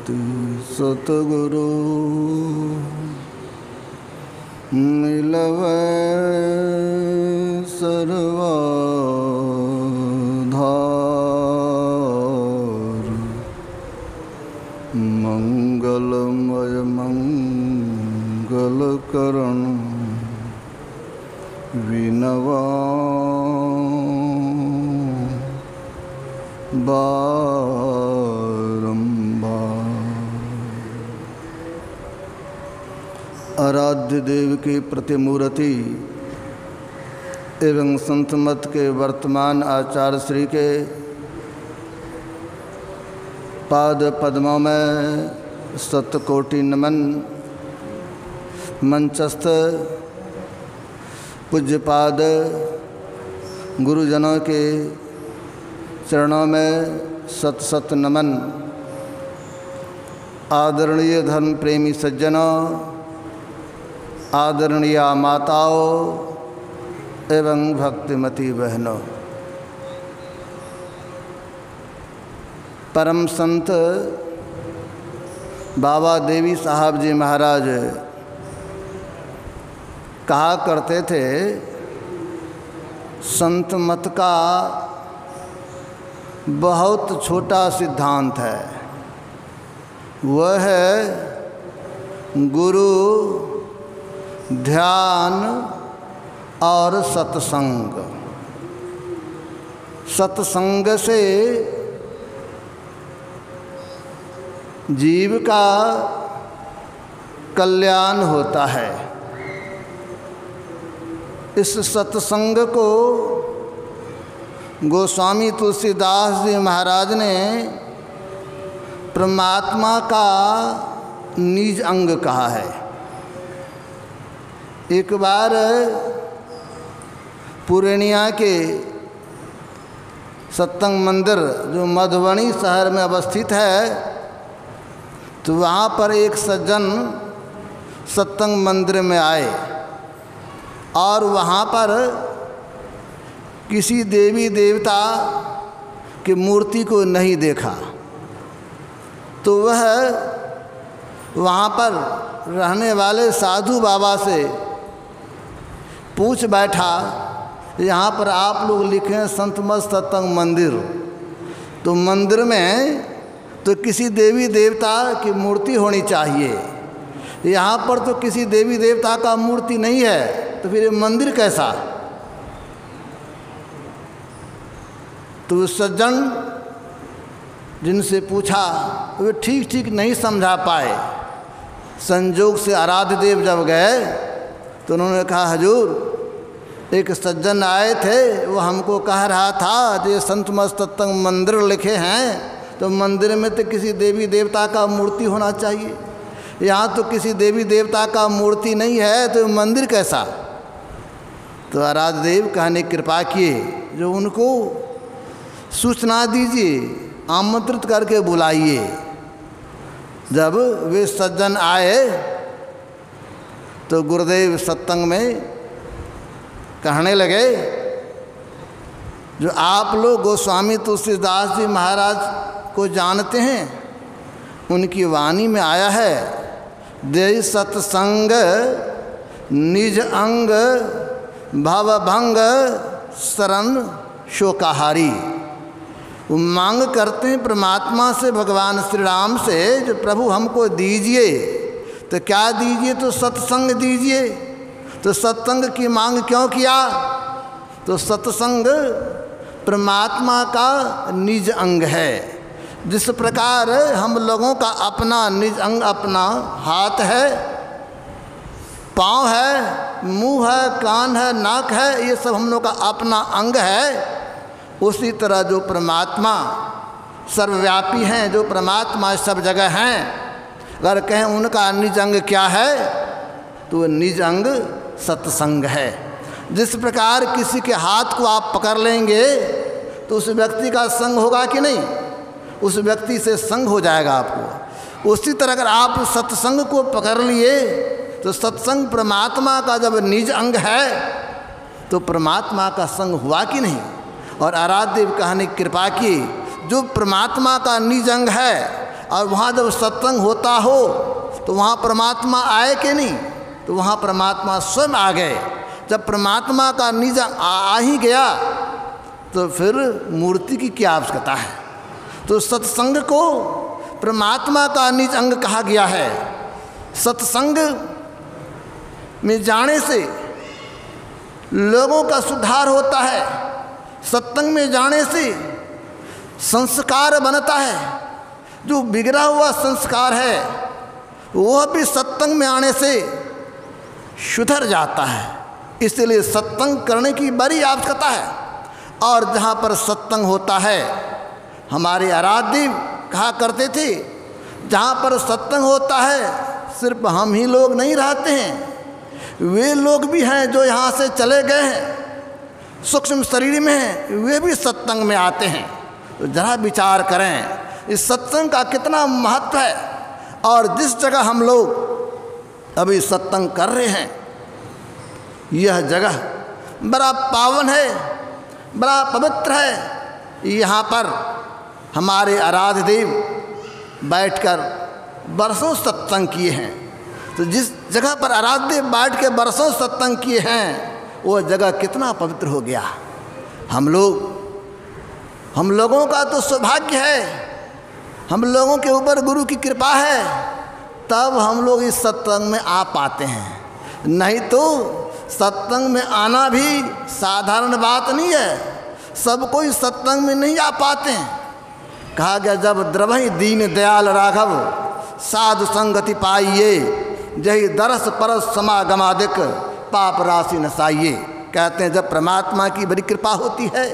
सद्गुरुमूर्ति सतगुरु मिलवै सर्वाधार मंगलमय मंगलकरण विनवा आराध्य देव की प्रतिमूर्ति एवं संत मत के वर्तमान आचार्य श्री के पाद पद्मों में शतकोटि नमन। मंचस्थ पूज्यपाद गुरुजनों के चरणों में सत सत नमन। आदरणीय धर्म प्रेमी सज्जनों, आदरणीय माताओं एवं भक्तिमती बहनों, परम संत बाबा देवी साहब जी महाराज कहा करते थे, संत मत का बहुत छोटा सिद्धांत है, वह है गुरु, ध्यान और सत्संग। सत्संग से जीव का कल्याण होता है। इस सत्संग को गोस्वामी तुलसीदास जी महाराज ने परमात्मा का निज अंग कहा है। एक बार पूर्णिया के सत्संग मंदिर जो मधुबनी शहर में अवस्थित है, तो वहाँ पर एक सज्जन सत्संग मंदिर में आए और वहाँ पर किसी देवी देवता की मूर्ति को नहीं देखा। तो वह वहाँ पर रहने वाले साधु बाबा से पूछ बैठा, यहाँ पर आप लोग लिखे हैं संत मत सत्संग मंदिर, तो मंदिर में तो किसी देवी देवता की मूर्ति होनी चाहिए, यहाँ पर तो किसी देवी देवता का मूर्ति नहीं है, तो फिर ये मंदिर कैसा? तो सज्जन जिनसे पूछा वे ठीक ठीक नहीं समझा पाए। संजोग से आराध्य देव जब गए तो उन्होंने कहा, हजूर एक सज्जन आए थे, वो हमको कह रहा था जो संत मत सत्संग मंदिर लिखे हैं, तो मंदिर में तो किसी देवी देवता का मूर्ति होना चाहिए, यहाँ तो किसी देवी देवता का मूर्ति नहीं है, तो मंदिर कैसा? तो आराध्य देव कहने कृपा किए, जो उनको सूचना दीजिए, आमंत्रित करके बुलाइए। जब वे सज्जन आए तो गुरुदेव सत्संग में कहने लगे, जो आप लोग गोस्वामी तुलसीदास जी महाराज को जानते हैं, उनकी वाणी में आया है, दे सत्संग निज अंग भवभंग शरण शोकाहारी। वो मांग करते हैं परमात्मा से, भगवान श्री राम से, जो प्रभु हमको दीजिए। तो क्या दीजिए? तो सत्संग दीजिए। तो सत्संग की मांग क्यों किया? तो सत्संग परमात्मा का निज अंग है। जिस प्रकार हम लोगों का अपना निज अंग, अपना हाथ है, पाँव है, मुंह है, कान है, नाक है, ये सब हम लोग का अपना अंग है। उसी तरह जो परमात्मा सर्वव्यापी हैं, जो परमात्मा सब जगह हैं, अगर कहें उनका निज अंग क्या है, तो निज अंग सत्संग है। जिस प्रकार किसी के हाथ को आप पकड़ लेंगे तो उस व्यक्ति का संग होगा कि नहीं? उस व्यक्ति से संग हो जाएगा आपको। उसी तरह अगर आप सत्संग को पकड़ लिए तो सत्संग परमात्मा का जब निज अंग है तो परमात्मा का संग हुआ कि नहीं? और आराध्य कहने की कृपा की, जो परमात्मा का निज अंग है, और वहाँ जब सत्संग होता हो तो वहाँ परमात्मा आए कि नहीं? तो वहाँ परमात्मा स्वयं आ गए। जब परमात्मा का निज आ ही गया तो फिर मूर्ति की क्या आवश्यकता है? तो सत्संग को परमात्मा का निज अंग कहा गया है। सत्संग में जाने से लोगों का सुधार होता है। सत्संग में जाने से संस्कार बनता है। जो बिगड़ा हुआ संस्कार है वह भी सत्संग में आने से सुधर जाता है। इसलिए सत्संग करने की बड़ी आवश्यकता है। और जहाँ पर सत्संग होता है, हमारे आराध्य कहा करते थे, जहाँ पर सत्संग होता है सिर्फ हम ही लोग नहीं रहते हैं, वे लोग भी हैं जो यहाँ से चले गए हैं, सूक्ष्म शरीर में हैं, वे भी सत्संग में आते हैं। तो जरा विचार करें इस सत्संग का कितना महत्व है। और जिस जगह हम लोग अभी सत्संग कर रहे हैं, यह जगह बड़ा पावन है, बड़ा पवित्र है। यहाँ पर हमारे आराध्य देव बैठकर बरसों सत्संग किए हैं। तो जिस जगह पर आराध्य देव बैठ के बरसों सत्संग किए हैं, वो जगह कितना पवित्र हो गया। हम लोगों का तो सौभाग्य है, हम लोगों के ऊपर गुरु की कृपा है, तब हम लोग इस सत्संग में आ पाते हैं। नहीं तो सत्संग में आना भी साधारण बात नहीं है। सब कोई सत्संग में नहीं आ पाते हैं। कहा गया जब द्रवहि दीन दयाल राघव साधु संगति पाइये, जही दरस परस समागमादिक पाप राशि नसाइये। कहते हैं जब परमात्मा की बड़ी कृपा होती है,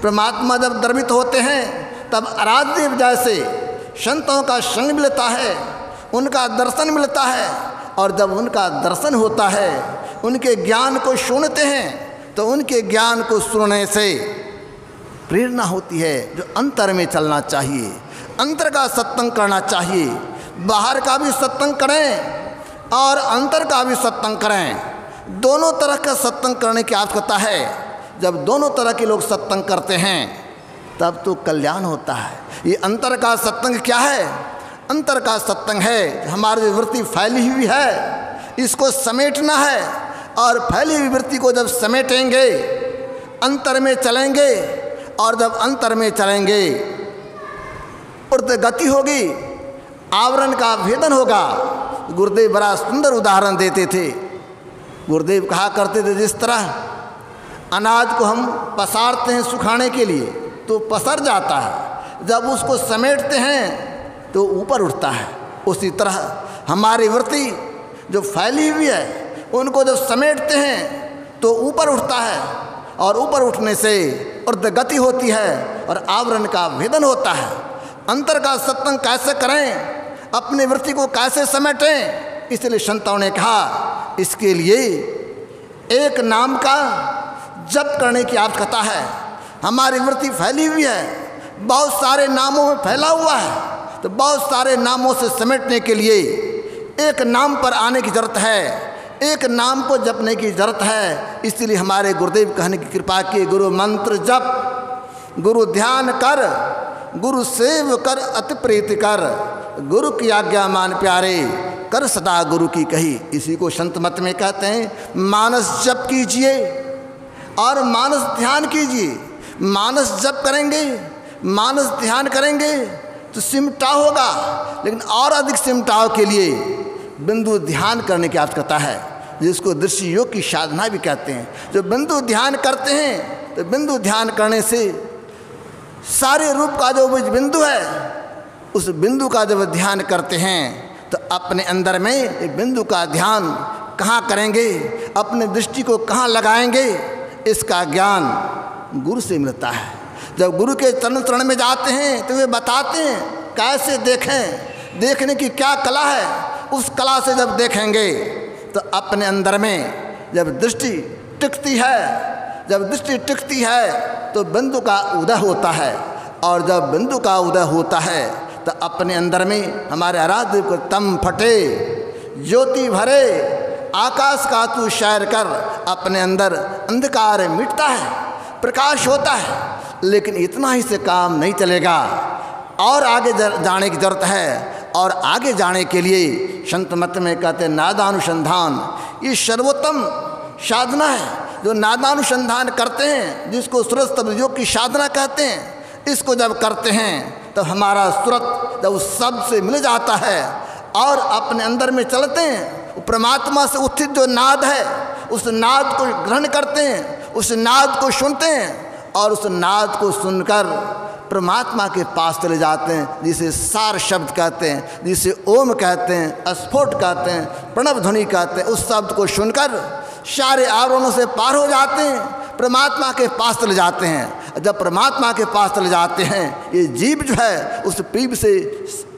परमात्मा जब द्रवित होते हैं, तब आराध्य जैसे संतों का संग मिलता है, उनका दर्शन मिलता है। और जब उनका दर्शन होता है, उनके ज्ञान को सुनते हैं, तो उनके ज्ञान को सुनने से प्रेरणा होती है जो अंतर में चलना चाहिए, अंतर का सत्संग करना चाहिए। बाहर का भी सत्संग करें और अंतर का भी सत्संग करें। दोनों तरह का सत्संग करने की आवश्यकता है। जब दोनों तरह के लोग सत्संग करते हैं तब तो कल्याण होता है। ये अंतर का सत्संग क्या है? अंतर का सत्संग है हमारी वृत्ति फैली हुई है, इसको समेटना है। और फैली हुई वृत्ति को जब समेटेंगे, अंतर में चलेंगे, और जब अंतर में चलेंगे गति होगी, आवरण का भेदन होगा। गुरुदेव बड़ा सुंदर उदाहरण देते थे। गुरुदेव कहा करते थे जिस तरह अनाज को हम पसारते हैं सुखाने के लिए तो पसर जाता है, जब उसको समेटते हैं तो ऊपर उठता है। उसी तरह हमारी वृत्ति जो फैली हुई है, उनको जब समेटते हैं तो ऊपर उठता है, और ऊपर उठने से गति होती है और आवरण का भेदन होता है। अंतर का सत्संग कैसे करें, अपनी वृत्ति को कैसे समेटें, इसलिए संतों ने कहा इसके लिए एक नाम का जप करने की आवश्यकता है। हमारी वृत्ति फैली हुई है, बहुत सारे नामों में फैला हुआ है, तो बहुत सारे नामों से समेटने के लिए एक नाम पर आने की जरूरत है, एक नाम को जपने की जरूरत है। इसलिए हमारे गुरुदेव कहने की कृपा की, गुरु मंत्र जप, गुरु ध्यान कर, गुरु सेव कर, अति प्रीति कर, गुरु की आज्ञा मान प्यारे, कर सदा गुरु की कही। इसी को संत मत में कहते हैं मानस जप कीजिए और मानस ध्यान कीजिए। मानस जप करेंगे, मानस ध्यान करेंगे तो सिमटाव होगा, लेकिन और अधिक सिमटाव के लिए बिंदु ध्यान करने की आवश्यकता है, जिसको दृश्य योग की साधना भी कहते हैं। जो बिंदु ध्यान करते हैं तो बिंदु ध्यान करने से सारे रूप का जो बिंदु है, उस बिंदु का जब ध्यान करते हैं तो अपने अंदर में एक बिंदु का ध्यान कहाँ करेंगे, अपने दृष्टि को कहाँ लगाएंगे, इसका ज्ञान गुरु से मिलता है। जब गुरु के चरण में जाते हैं तो वे बताते हैं कैसे देखें, देखने की क्या कला है। उस कला से जब देखेंगे तो अपने अंदर में जब दृष्टि टिकती है, जब दृष्टि टिकती है तो बिंदु का उदय होता है, और जब बिंदु का उदय होता है तो अपने अंदर में हमारे आराध्य को तम फटे ज्योति भरे, आकाश का तू शैर कर, अपने अंदर अंधकार मिटता है, प्रकाश होता है। लेकिन इतना ही से काम नहीं चलेगा, और आगे जाने की जरूरत है। और आगे जाने के लिए संत मत में कहते हैं नादानुसंधान, ये सर्वोत्तम साधना है। जो नादानुसंधान करते हैं, जिसको सूरत शब्द योग की साधना कहते हैं, इसको जब करते हैं तब हमारा सूरत जब उस शब्द से मिल जाता है और अपने अंदर में चलते हैं, परमात्मा से उत्थित जो नाद है उस नाद को ग्रहण करते हैं, उस नाद को सुनते हैं और उस नाद को सुनकर परमात्मा के पास चले जाते हैं, जिसे सार शब्द कहते हैं, जिसे ओम कहते हैं, स्फोट कहते हैं, प्रणव ध्वनि कहते हैं। उस शब्द को सुनकर सारे आवरणों से पार हो जाते हैं, परमात्मा के पास चले जाते हैं। जब परमात्मा के पास चले जाते हैं, ये जीव जो है उस पीप से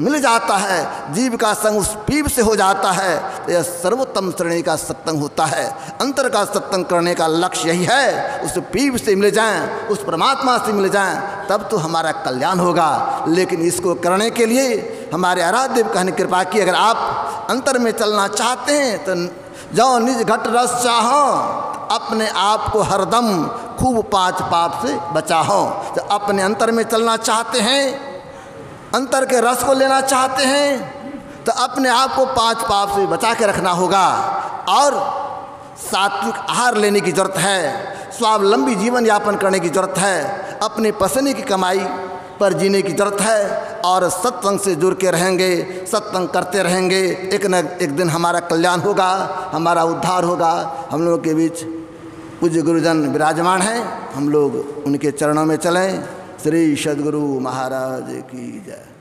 मिल जाता है, जीव का संग उस पीप से हो जाता है। तो यह सर्वोत्तम श्रेणी का सत्संग होता है। अंतर का सत्संग करने का लक्ष्य यही है, उस पीप से मिल जाएं, उस परमात्मा से मिल जाएं, तब तो हमारा कल्याण होगा। लेकिन इसको करने के लिए हमारे आराध्य देव कहने कृपा की, अगर आप अंतर में चलना चाहते हैं तो जो निज घट रस चाहो, अपने आप को हरदम खूब पांच पाप से बचाओ। तो अपने अंतर में चलना चाहते हैं, अंतर के रस को लेना चाहते हैं, तो अपने आप को पांच पाप से बचा के रखना होगा। और सात्विक आहार लेने की जरूरत है, स्वावलंबी जीवन यापन करने की जरूरत है, अपने पसीने की कमाई पर जीने की जरूरत है। और सत्संग से जुड़ के रहेंगे, सत्संग करते रहेंगे, एक न एक दिन हमारा कल्याण होगा, हमारा उद्धार होगा। हम लोगों के बीच पूज्य गुरुजन विराजमान हैं, हम लोग उनके चरणों में चलें। श्री सद्गुरु महाराज की जय।